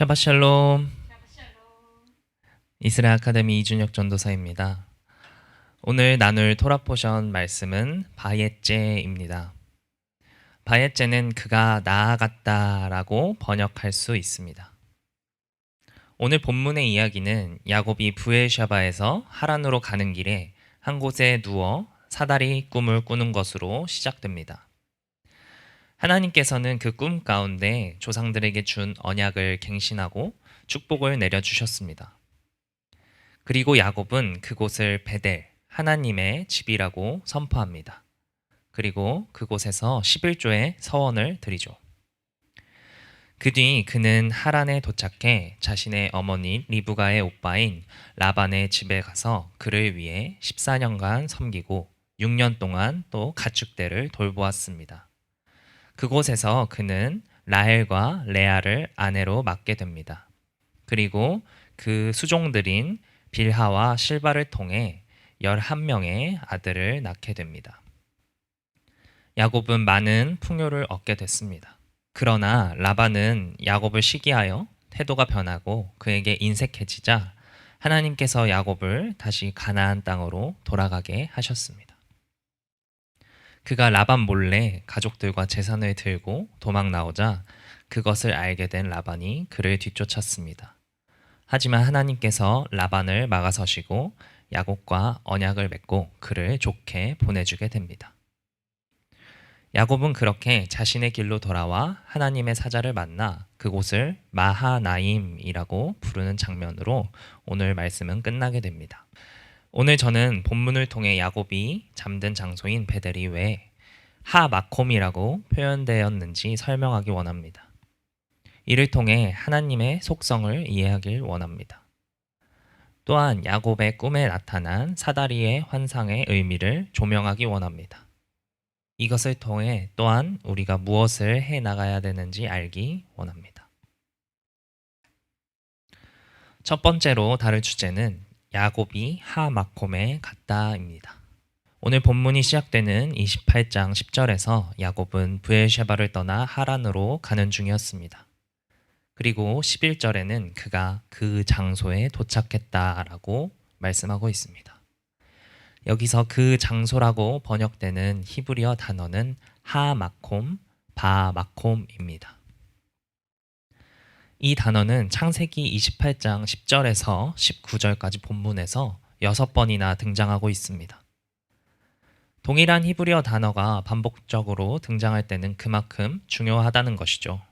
샤bat 샬롬. 이스라엘 아카데미 이준혁 전도사입니다. 오늘 나눌 토라 포션 말씀은 바예제입니다. 바예제는 그가 나아갔다라고 번역할 수 있습니다. 오늘 본문의 이야기는 야곱이 부엘샤바에서 하란으로 가는 길에 한 곳에 누워 사다리 꿈을 꾸는 것으로 시작됩니다. 하나님께서는 그 꿈 가운데 조상들에게 준 언약을 갱신하고 축복을 내려주셨습니다. 그리고 야곱은 그곳을 베델, 하나님의 집이라고 선포합니다. 그리고 그곳에서 11조의 서원을 드리죠. 그 뒤 그는 하란에 도착해 자신의 어머니 리브가의 오빠인 라반의 집에 가서 그를 위해 14년간 섬기고 6년 동안 또 가축대를 돌보았습니다. 그곳에서 그는 라헬과 레아를 아내로 맡게 됩니다. 그리고 그 수종들인 빌하와 실바를 통해 11명의 아들을 낳게 됩니다. 야곱은 많은 풍요를 얻게 됐습니다. 그러나 라반은 야곱을 시기하여 태도가 변하고 그에게 인색해지자 하나님께서 야곱을 다시 가나안 땅으로 돌아가게 하셨습니다. 그가 라반 몰래 가족들과 재산을 들고 도망 나오자 그것을 알게 된 라반이 그를 뒤쫓았습니다. 하지만 하나님께서 라반을 막아서시고 야곱과 언약을 맺고 그를 좋게 보내주게 됩니다. 야곱은 그렇게 자신의 길로 돌아와 하나님의 사자를 만나 그곳을 마하나임이라고 부르는 장면으로 오늘 말씀은 끝나게 됩니다. 오늘 저는 본문을 통해 야곱이 잠든 장소인 베델이 왜 하마콤이라고 표현되었는지 설명하기 원합니다. 이를 통해 하나님의 속성을 이해하길 원합니다. 또한 야곱의 꿈에 나타난 사다리의 환상의 의미를 조명하기 원합니다. 이것을 통해 또한 우리가 무엇을 해 나가야 되는지 알기 원합니다. 첫 번째로 다룰 주제는 야곱이 하마콤에 갔다입니다. 오늘 본문이 시작되는 28장 10절에서 야곱은 브엘셰바를 떠나 하란으로 가는 중이었습니다. 그리고 11절에는 그가 그 장소에 도착했다라고 말씀하고 있습니다. 여기서 그 장소라고 번역되는 히브리어 단어는 하마콤, 바마콤입니다. 이 단어는 창세기 28장 10절에서 19절까지 본문에서 6번이나 등장하고 있습니다. 동일한 히브리어 단어가 반복적으로 등장할 때는 그만큼 중요하다는 것이죠.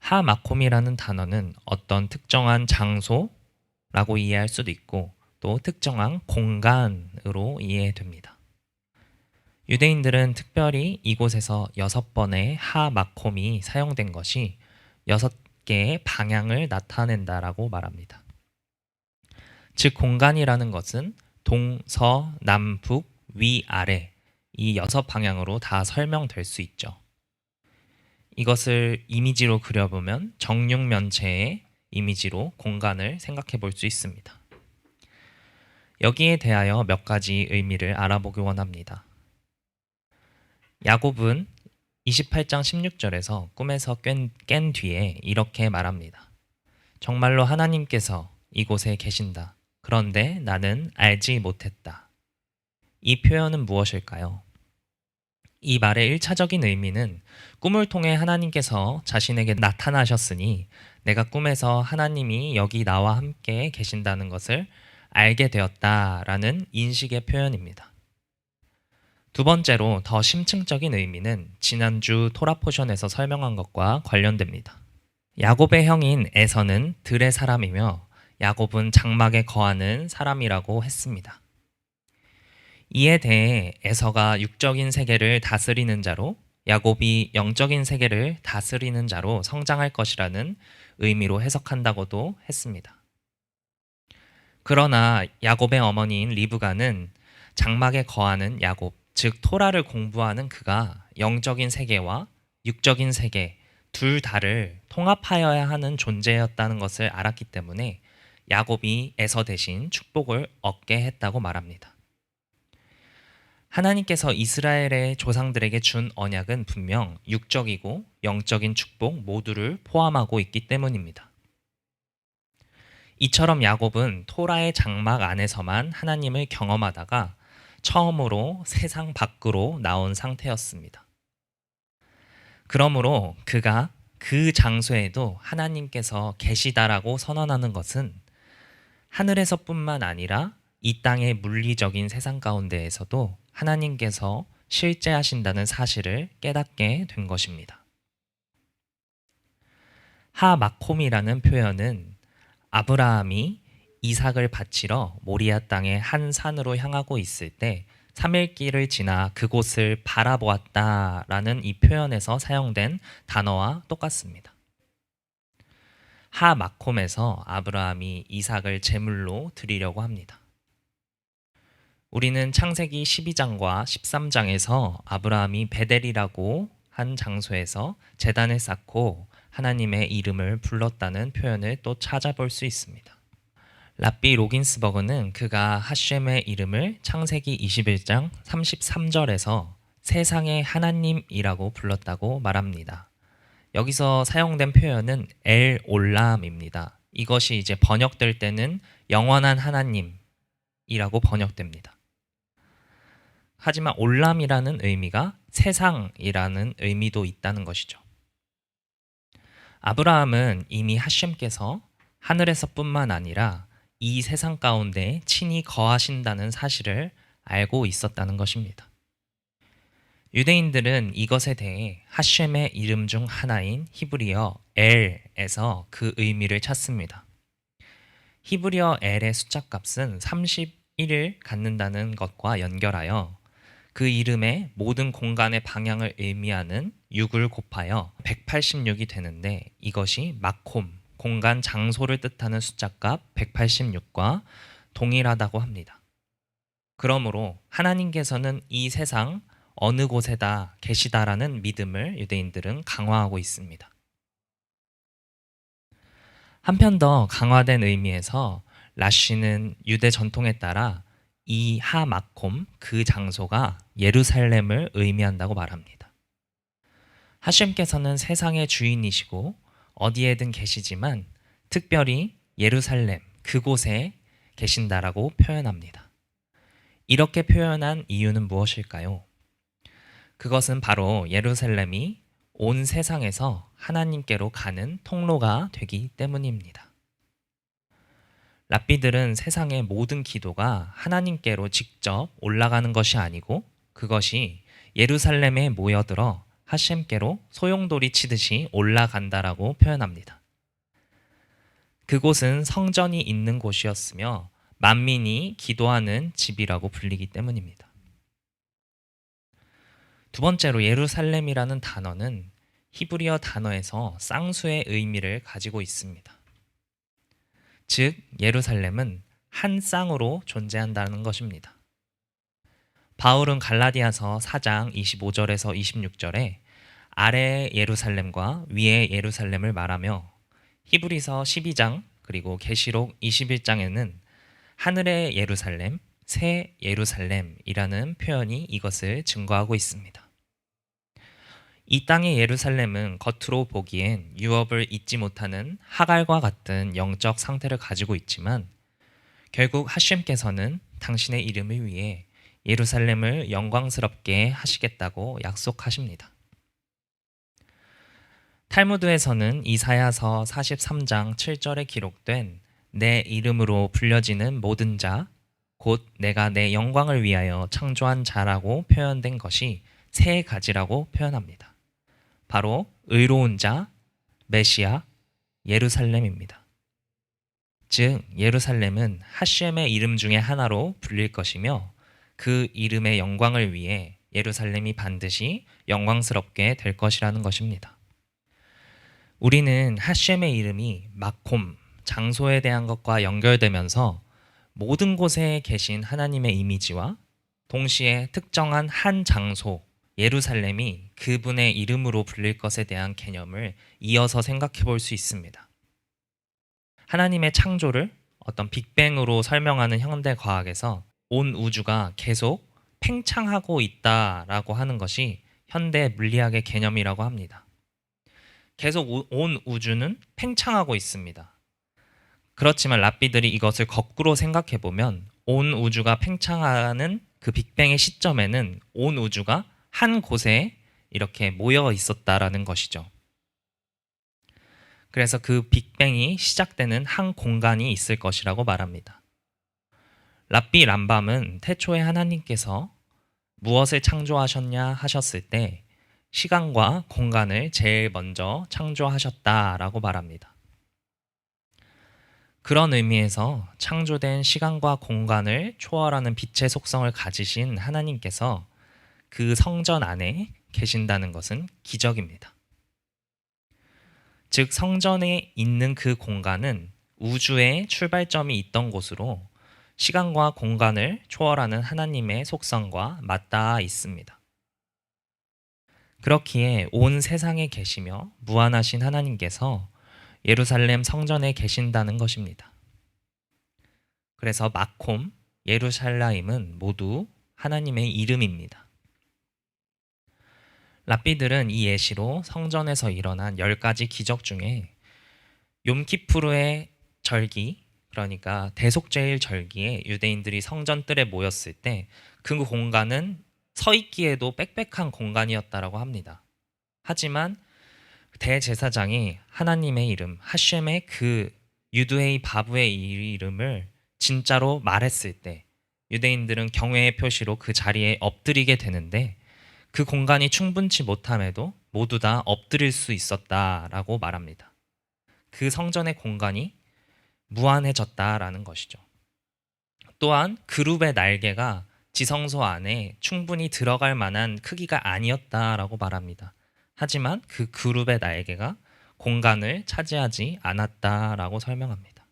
하마콤이라는 단어는 어떤 특정한 장소라고 이해할 수도 있고 또 특정한 공간으로 이해됩니다. 유대인들은 특별히 이곳에서 6번의 하마콤이 사용된 것이 6개의 방향을 나타낸다라고 말합니다. 즉 공간이라는 것은 동, 서, 남, 북, 위, 아래 이 6방향으로 다 설명될 수 있죠. 이것을 이미지로 그려보면 정육면체의 이미지로 공간을 생각해 볼 수 있습니다. 여기에 대하여 몇 가지 의미를 알아보기 원합니다. 야곱은 28장 16절에서 꿈에서 깬 뒤에 이렇게 말합니다. 정말로 하나님께서 이곳에 계신다. 그런데 나는 알지 못했다. 이 표현은 무엇일까요? 이 말의 1차적인 의미는 꿈을 통해 하나님께서 자신에게 나타나셨으니 내가 꿈에서 하나님이 여기 나와 함께 계신다는 것을 알게 되었다라는 인식의 표현입니다. 두 번째로 더 심층적인 의미는 지난주 토라 포션에서 설명한 것과 관련됩니다. 야곱의 형인 에서는 들의 사람이며 야곱은 장막에 거하는 사람이라고 했습니다. 이에 대해 에서가 육적인 세계를 다스리는 자로 야곱이 영적인 세계를 다스리는 자로 성장할 것이라는 의미로 해석한다고도 했습니다. 그러나 야곱의 어머니인 리브가는 장막에 거하는 야곱, 즉 토라를 공부하는 그가 영적인 세계와 육적인 세계 둘 다를 통합하여야 하는 존재였다는 것을 알았기 때문에 야곱이 에서 대신 축복을 얻게 했다고 말합니다. 하나님께서 이스라엘의 조상들에게 준 언약은 분명 육적이고 영적인 축복 모두를 포함하고 있기 때문입니다. 이처럼 야곱은 토라의 장막 안에서만 하나님을 경험하다가 처음으로 세상 밖으로 나온 상태였습니다. 그러므로 그가 그 장소에도 하나님께서 계시다라고 선언하는 것은 하늘에서뿐만 아니라 이 땅의 물리적인 세상 가운데에서도 하나님께서 실제하신다는 사실을 깨닫게 된 것입니다. 하마콤이라는 표현은 아브라함이 이삭을 바치러 모리아 땅의 한 산으로 향하고 있을 때 3일 길을 지나 그곳을 바라보았다라는 이 표현에서 사용된 단어와 똑같습니다. 하마콤에서 아브라함이 이삭을 제물로 드리려고 합니다. 우리는 창세기 12장과 13장에서 아브라함이 베델이라고 한 장소에서 제단을 쌓고 하나님의 이름을 불렀다는 표현을 또 찾아볼 수 있습니다. 랍비 로긴스버그는 그가 하셴의 이름을 창세기 21장 33절에서 세상의 하나님이라고 불렀다고 말합니다. 여기서 사용된 표현은 엘 올람입니다. 이것이 이제 번역될 때는 영원한 하나님이라고 번역됩니다. 하지만 올람이라는 의미가 세상이라는 의미도 있다는 것이죠. 아브라함은 이미 하셴께서 하늘에서뿐만 아니라 이 세상 가운데 친히 거하신다는 사실을 알고 있었다는 것입니다. 유대인들은 이것에 대해 하셴의 이름 중 하나인 히브리어 엘에서 그 의미를 찾습니다. 히브리어 엘의 숫자값은 31을 갖는다는 것과 연결하여 그 이름의 모든 공간의 방향을 의미하는 6을 곱하여 186이 되는데 이것이 마콤, 공간 장소를 뜻하는 숫자값 186과 동일하다고 합니다. 그러므로 하나님께서는 이 세상 어느 곳에다 계시다라는 믿음을 유대인들은 강화하고 있습니다. 한편 더 강화된 의미에서 라쉬는 유대 전통에 따라 이 하마콤 그 장소가 예루살렘을 의미한다고 말합니다. 하셴께서는 세상의 주인이시고 어디에든 계시지만 특별히 예루살렘 그곳에 계신다라고 표현합니다. 이렇게 표현한 이유는 무엇일까요? 그것은 바로 예루살렘이 온 세상에서 하나님께로 가는 통로가 되기 때문입니다. 랍비들은 세상의 모든 기도가 하나님께로 직접 올라가는 것이 아니고 그것이 예루살렘에 모여들어 하셴께로 소용돌이 치듯이 올라간다라고 표현합니다. 그곳은 성전이 있는 곳이었으며 만민이 기도하는 집이라고 불리기 때문입니다. 두 번째로 예루살렘이라는 단어는 히브리어 단어에서 쌍수의 의미를 가지고 있습니다. 즉 예루살렘은 한 쌍으로 존재한다는 것입니다. 바울은 갈라디아서 4장 25절에서 26절에 아래의 예루살렘과 위의 예루살렘을 말하며 히브리서 12장 그리고 계시록 21장에는 하늘의 예루살렘, 새 예루살렘이라는 표현이 이것을 증거하고 있습니다. 이 땅의 예루살렘은 겉으로 보기엔 유업을 잊지 못하는 하갈과 같은 영적 상태를 가지고 있지만 결국 하셴께서는 당신의 이름을 위해 예루살렘을 영광스럽게 하시겠다고 약속하십니다. 탈무드에서는 이사야서 43장 7절에 기록된 내 이름으로 불려지는 모든 자, 곧 내가 내 영광을 위하여 창조한 자라고 표현된 것이 세 가지라고 표현합니다. 바로 의로운 자, 메시아, 예루살렘입니다. 즉 예루살렘은 하셴의 이름 중에 하나로 불릴 것이며 그 이름의 영광을 위해 예루살렘이 반드시 영광스럽게 될 것이라는 것입니다. 우리는 하셴의 이름이 마콤, 장소에 대한 것과 연결되면서 모든 곳에 계신 하나님의 이미지와 동시에 특정한 한 장소, 예루살렘이 그분의 이름으로 불릴 것에 대한 개념을 이어서 생각해 볼 수 있습니다. 하나님의 창조를 어떤 빅뱅으로 설명하는 현대 과학에서 온 우주가 계속 팽창하고 있다라고 하는 것이 현대 물리학의 개념이라고 합니다. 계속 온 우주는 팽창하고 있습니다. 그렇지만 랍비들이 이것을 거꾸로 생각해 보면 온 우주가 팽창하는 그 빅뱅의 시점에는 온 우주가 한 곳에 이렇게 모여 있었다라는 것이죠. 그래서 그 빅뱅이 시작되는 한 공간이 있을 것이라고 말합니다. 랍비 람밤은 태초에 하나님께서 무엇을 창조하셨냐 하셨을 때 시간과 공간을 제일 먼저 창조하셨다라고 말합니다. 그런 의미에서 창조된 시간과 공간을 초월하는 빛의 속성을 가지신 하나님께서 그 성전 안에 계신다는 것은 기적입니다. 즉 성전에 있는 그 공간은 우주의 출발점이 있던 곳으로 시간과 공간을 초월하는 하나님의 속성과 맞닿아 있습니다. 그렇기에 온 세상에 계시며 무한하신 하나님께서 예루살렘 성전에 계신다는 것입니다. 그래서 마콤, 예루살라임은 모두 하나님의 이름입니다. 랍비들은 이 예시로 성전에서 일어난 10가지 기적 중에 욤키푸르의 절기, 그러니까 대속죄일 절기에 유대인들이 성전 뜰에 모였을 때 그 공간은 서 있기에도 빽빽한 공간이었다라고 합니다. 하지만 대제사장이 하나님의 이름, 하셴의 그 유두의 바브의 이름을 진짜로 말했을 때 유대인들은 경외의 표시로 그 자리에 엎드리게 되는데 그 공간이 충분치 못함에도 모두 다 엎드릴 수 있었다라고 말합니다. 그 성전의 공간이 무한해졌다라는 것이죠. 또한 그룹의 날개가 지성소 안에 충분히 들어갈 만한 크기가 아니었다라고 말합니다. 하지만 그 그룹의 날개가 공간을 차지하지 않았다라고 설명합니다.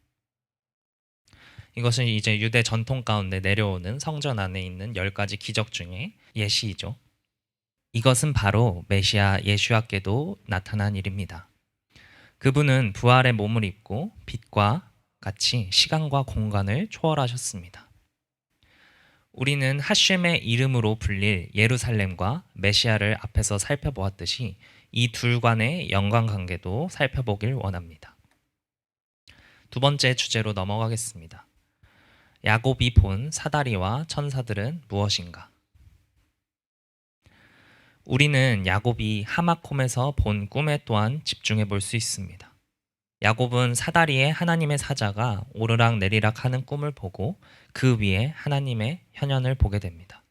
이것은 이제 유대 전통 가운데 내려오는 성전 안에 있는 10가지 기적 중에 예시이죠. 이것은 바로 메시아 예수야께도 나타난 일입니다. 그분은 부활의 몸을 입고 빛과 같이 시간과 공간을 초월하셨습니다. 우리는 하셴의 이름으로 불릴 예루살렘과 메시아를 앞에서 살펴보았듯이 이 둘 간의 연관관계도 살펴보길 원합니다. 두 번째 주제로 넘어가겠습니다. 야곱이 본 사다리와 천사들은 무엇인가? 우리는 야곱이 하마콤에서 본 꿈에 또한 집중해 볼 수 있습니다. 야곱은 사다리에 하나님의 사자가 오르락 내리락 하는 꿈을 보고 그 위에 하나님의 현현을 보게 됩니다.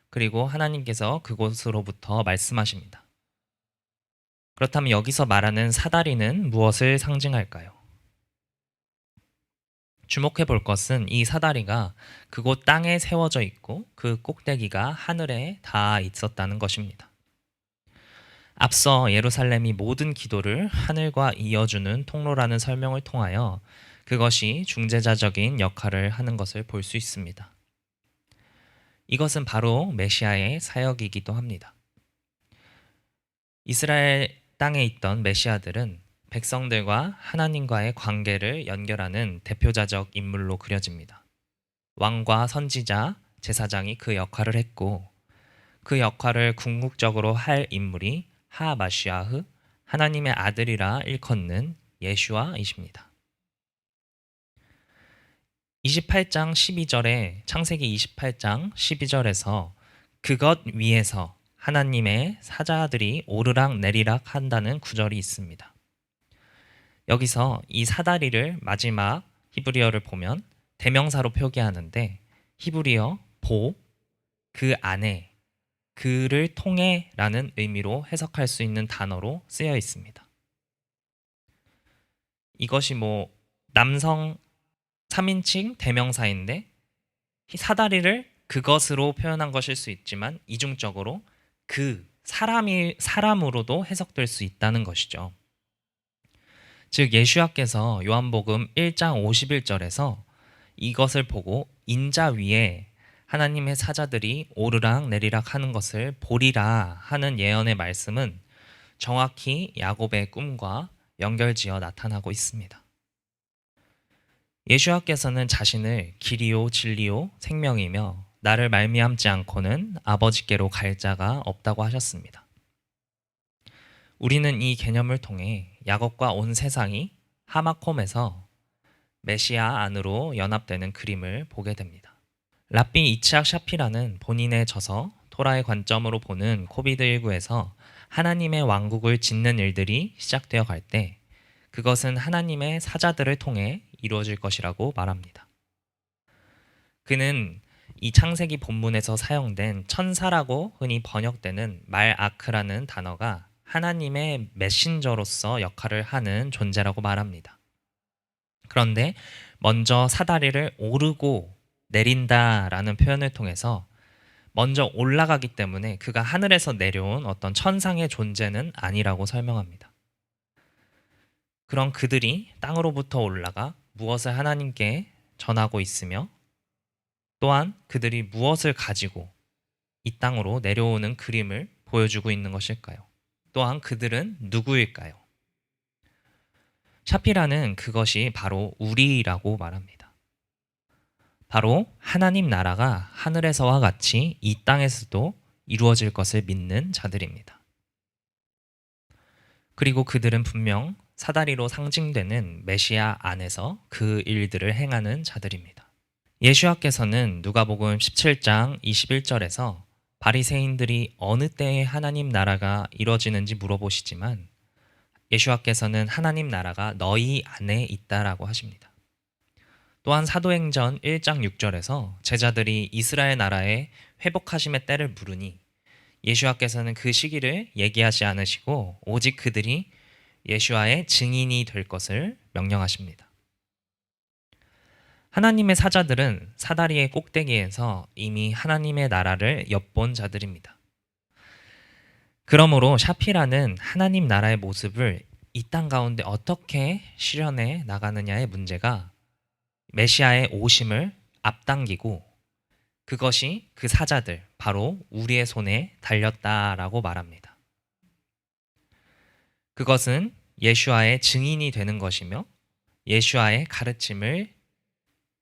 그리고 하나님께서 그곳으로부터 말씀하십니다. 그렇다면 여기서 말하는 사다리는 무엇을 상징할까요? 주목해 볼 것은 이 사다리가 그곳 땅에 세워져 있고 그 꼭대기가 하늘에 닿아 있었다는 것입니다. 앞서 예루살렘이 모든 기도를 하늘과 이어주는 통로라는 설명을 통하여 그것이 중재자적인 역할을 하는 것을 볼 수 있습니다. 이것은 바로 메시아의 사역이기도 합니다. 이스라엘 땅에 있던 메시아들은 백성들과 하나님과의 관계를 연결하는 대표자적 인물로 그려집니다. 왕과 선지자, 제사장이 그 역할을 했고 그 역할을 궁극적으로 할 인물이 하마시아흐, 하나님의 아들이라 일컫는 예슈아이십니다. 28장 12절에 창세기 28장 12절에서 그것 위에서 하나님의 사자들이 오르락 내리락 한다는 구절이 있습니다. 여기서 이 사다리를 마지막 히브리어를 보면 대명사로 표기하는데 히브리어 보, 그 안에, 그를 통해 라는 의미로 해석할 수 있는 단어로 쓰여 있습니다. 이것이 남성 3인칭 대명사인데 사다리를 그것으로 표현한 것일 수 있지만 이중적으로 그 사람으로도 해석될 수 있다는 것이죠. 즉 예수야께서 요한복음 1장 51절에서 이것을 보고 인자 위에 하나님의 사자들이 오르락 내리락 하는 것을 보리라 하는 예언의 말씀은 정확히 야곱의 꿈과 연결지어 나타나고 있습니다. 예수야께서는 자신을 길이요 진리요 생명이며 나를 말미암지 않고는 아버지께로 갈 자가 없다고 하셨습니다. 우리는 이 개념을 통해 야곱과 온 세상이 하마콤에서 메시아 안으로 연합되는 그림을 보게 됩니다. 랍비 이츠학 샤피라는 본인의 저서 토라의 관점으로 보는 코비드19에서 하나님의 왕국을 짓는 일들이 시작되어 갈 때 그것은 하나님의 사자들을 통해 이루어질 것이라고 말합니다. 그는 이 창세기 본문에서 사용된 천사라고 흔히 번역되는 말아크라는 단어가 하나님의 메신저로서 역할을 하는 존재라고 말합니다. 그런데 먼저 사다리를 오르고 내린다라는 표현을 통해서 먼저 올라가기 때문에 그가 하늘에서 내려온 어떤 천상의 존재는 아니라고 설명합니다. 그런 그들이 땅으로부터 올라가 무엇을 하나님께 전하고 있으며 또한 그들이 무엇을 가지고 이 땅으로 내려오는 그림을 보여주고 있는 것일까요? 또한 그들은 누구일까요? 샤피라는 그것이 바로 우리라고 말합니다. 바로 하나님 나라가 하늘에서와 같이 이 땅에서도 이루어질 것을 믿는 자들입니다. 그리고 그들은 분명 사다리로 상징되는 메시아 안에서 그 일들을 행하는 자들입니다. 예수와께서는 누가복음 17장 21절에서 바리새인들이 어느 때에 하나님 나라가 이루어지는지 물어보시지만 예수와께서는 하나님 나라가 너희 안에 있다라고 하십니다. 또한 사도행전 1장 6절에서 제자들이 이스라엘 나라의 회복하심의 때를 물으니 예수와께서는 그 시기를 얘기하지 않으시고 오직 그들이 예수와의 증인이 될 것을 명령하십니다. 하나님의 사자들은 사다리의 꼭대기에서 이미 하나님의 나라를 엿본 자들입니다. 그러므로 샤피라는 하나님 나라의 모습을 이 땅 가운데 어떻게 실현해 나가느냐의 문제가 메시아의 오심을 앞당기고 그것이 그 사자들, 바로 우리의 손에 달렸다라고 말합니다. 그것은 예수와의 증인이 되는 것이며 예수와의 가르침을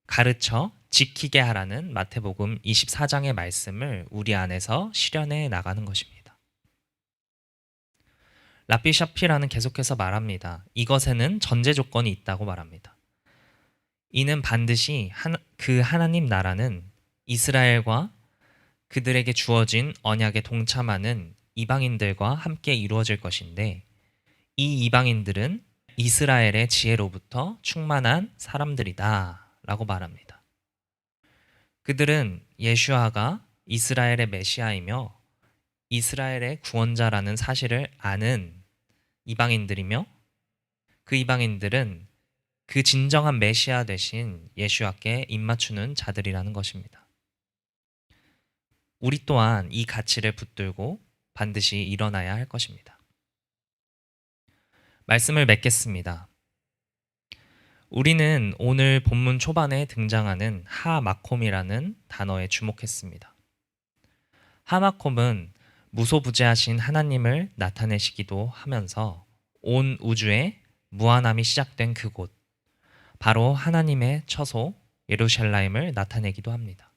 가르쳐 지키게 하라는 마태복음 24장의 말씀을 우리 안에서 실현해 나가는 것입니다. 랍비 샤피라는 계속해서 말합니다. 이것에는 전제 조건이 있다고 말합니다. 이는 반드시 그 하나님 나라는 이스라엘과 그들에게 주어진 언약에 동참하는 이방인들과 함께 이루어질 것인데 이 이방인들은 이스라엘의 지혜로부터 충만한 사람들이다 라고 말합니다. 그들은 예슈아가 이스라엘의 메시아이며 이스라엘의 구원자라는 사실을 아는 이방인들이며 그 이방인들은 그 진정한 메시아 대신 예슈아께 입맞추는 자들이라는 것입니다. 우리 또한 이 가치를 붙들고 반드시 일어나야 할 것입니다. 말씀을 맺겠습니다. 우리는 오늘 본문 초반에 등장하는 하마콤이라는 단어에 주목했습니다. 하마콤은 무소부재하신 하나님을 나타내시기도 하면서 온 우주의 무한함이 시작된 그곳, 바로 하나님의 처소 예루살렘을 나타내기도 합니다.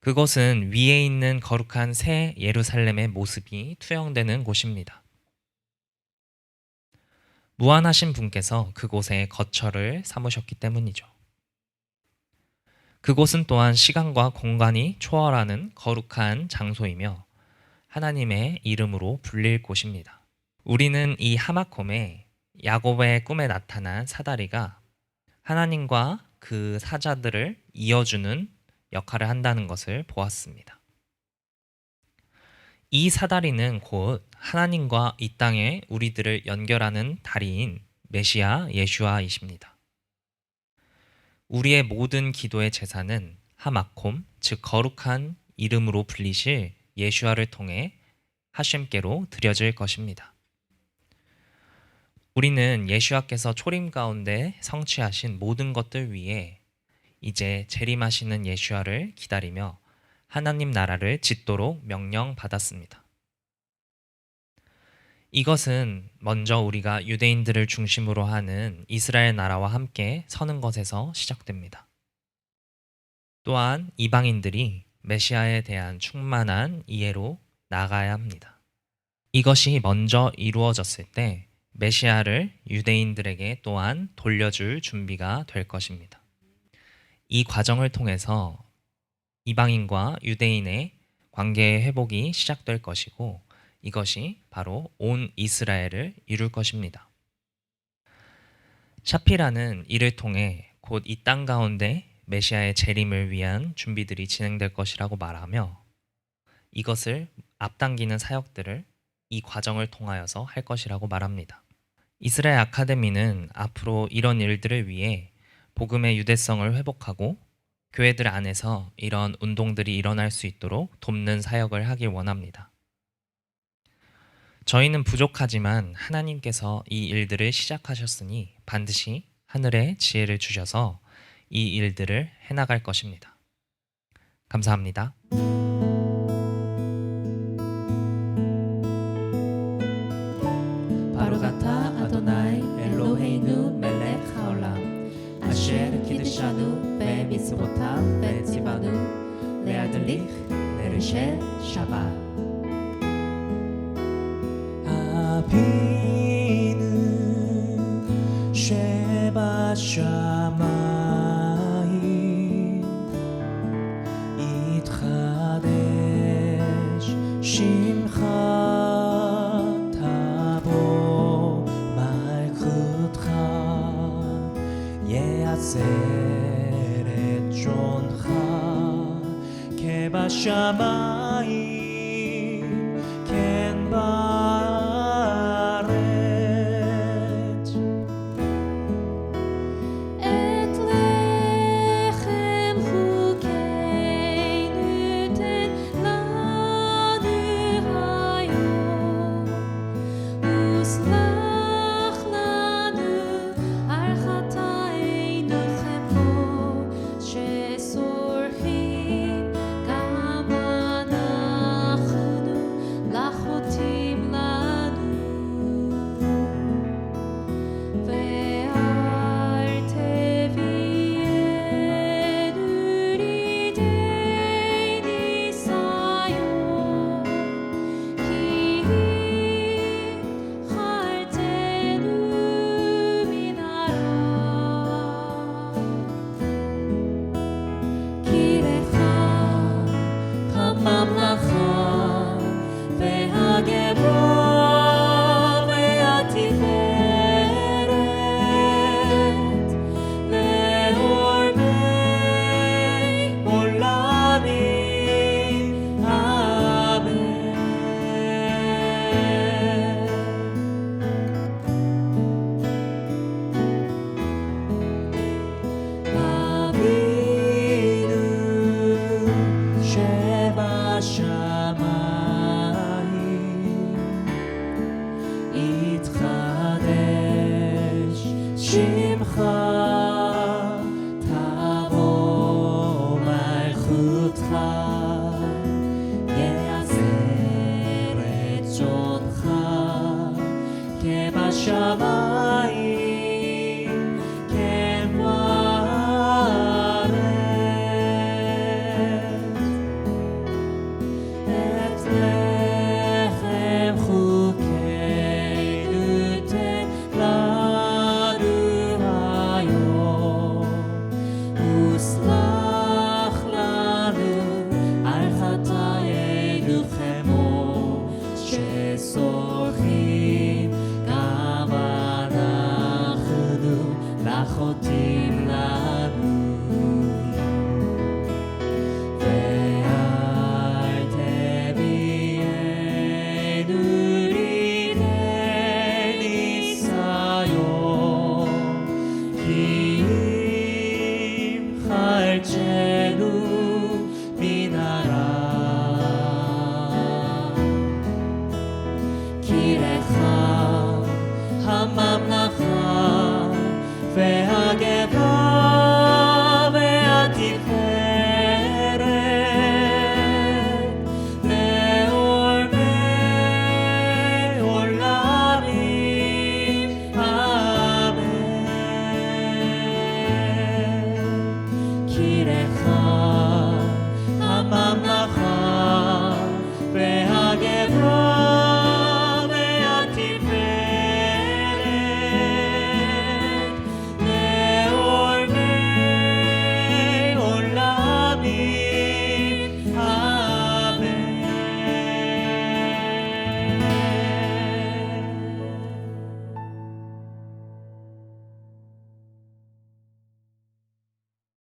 그것은 위에 있는 거룩한 새 예루살렘의 모습이 투영되는 곳입니다. 무한하신 분께서 그곳에 거처를 삼으셨기 때문이죠. 그곳은 또한 시간과 공간이 초월하는 거룩한 장소이며 하나님의 이름으로 불릴 곳입니다. 우리는 이 하마콤에 야곱의 꿈에 나타난 사다리가 하나님과 그 사자들을 이어주는 역할을 한다는 것을 보았습니다. 이 사다리는 곧 하나님과 이 땅에 우리들을 연결하는 다리인 메시아 예슈아이십니다. 우리의 모든 기도의 제사는 하마콤, 즉 거룩한 이름으로 불리실 예슈아를 통해 하셴께로 드려질 것입니다. 우리는 예슈아께서 초림 가운데 성취하신 모든 것들 위에 이제 재림하시는 예슈아를 기다리며 하나님 나라를 짓도록 명령받았습니다. 이것은 먼저 우리가 유대인들을 중심으로 하는 이스라엘 나라와 함께 서는 것에서 시작됩니다. 또한 이방인들이 메시아에 대한 충만한 이해로 나아가야 합니다. 이것이 먼저 이루어졌을 때 메시아를 유대인들에게 또한 돌려줄 준비가 될 것입니다. 이 과정을 통해서 이방인과 유대인의 관계의 회복이 시작될 것이고 이것이 바로 온 이스라엘을 이룰 것입니다. 샤피라는 이를 통해 곧 이 땅 가운데 메시아의 재림을 위한 준비들이 진행될 것이라고 말하며 이것을 앞당기는 사역들을 이 과정을 통하여서 할 것이라고 말합니다. 이스라엘 아카데미는 앞으로 이런 일들을 위해 복음의 유대성을 회복하고 교회들 안에서 이런 운동들이 일어날 수 있도록 돕는 사역을 하길 원합니다. 저희는 부족하지만 하나님께서 이 일들을 시작하셨으니 반드시 하늘의 지혜를 주셔서 이 일들을 해나갈 것입니다. 감사합니다. 바룩 אתה אדוני אלוהינו מלך העולם אשר קידשנו במצוותיו וציוונו להדליק נר שבת. אבינו שבשמיים יתחדש שמך תבוא מלכותך יעשה רצונך כבשמיים כן בארץ. את לחם חוקנו תן לנו היום וסלח לנו על חטאינו כמו שסולחים גם אנחנו לחוטאים לנו ואל תביאנו לידי ניסיון כי חלצנו מן הרע כי לך הממלכה והגבורה והתפארת לעולמי עולמים אמן. אבינו שבשמיים יתחדש שמך תבוא מלכותך יעשה רצונך כבשמיים כן בארץ. את לחם חוקנו תן לנו היום וסלח לנו על חטאינו כמו שסולחים גם אנחנו לחוטאים לנו ואל תביאנו לידי ניסיון כי אם חלצנו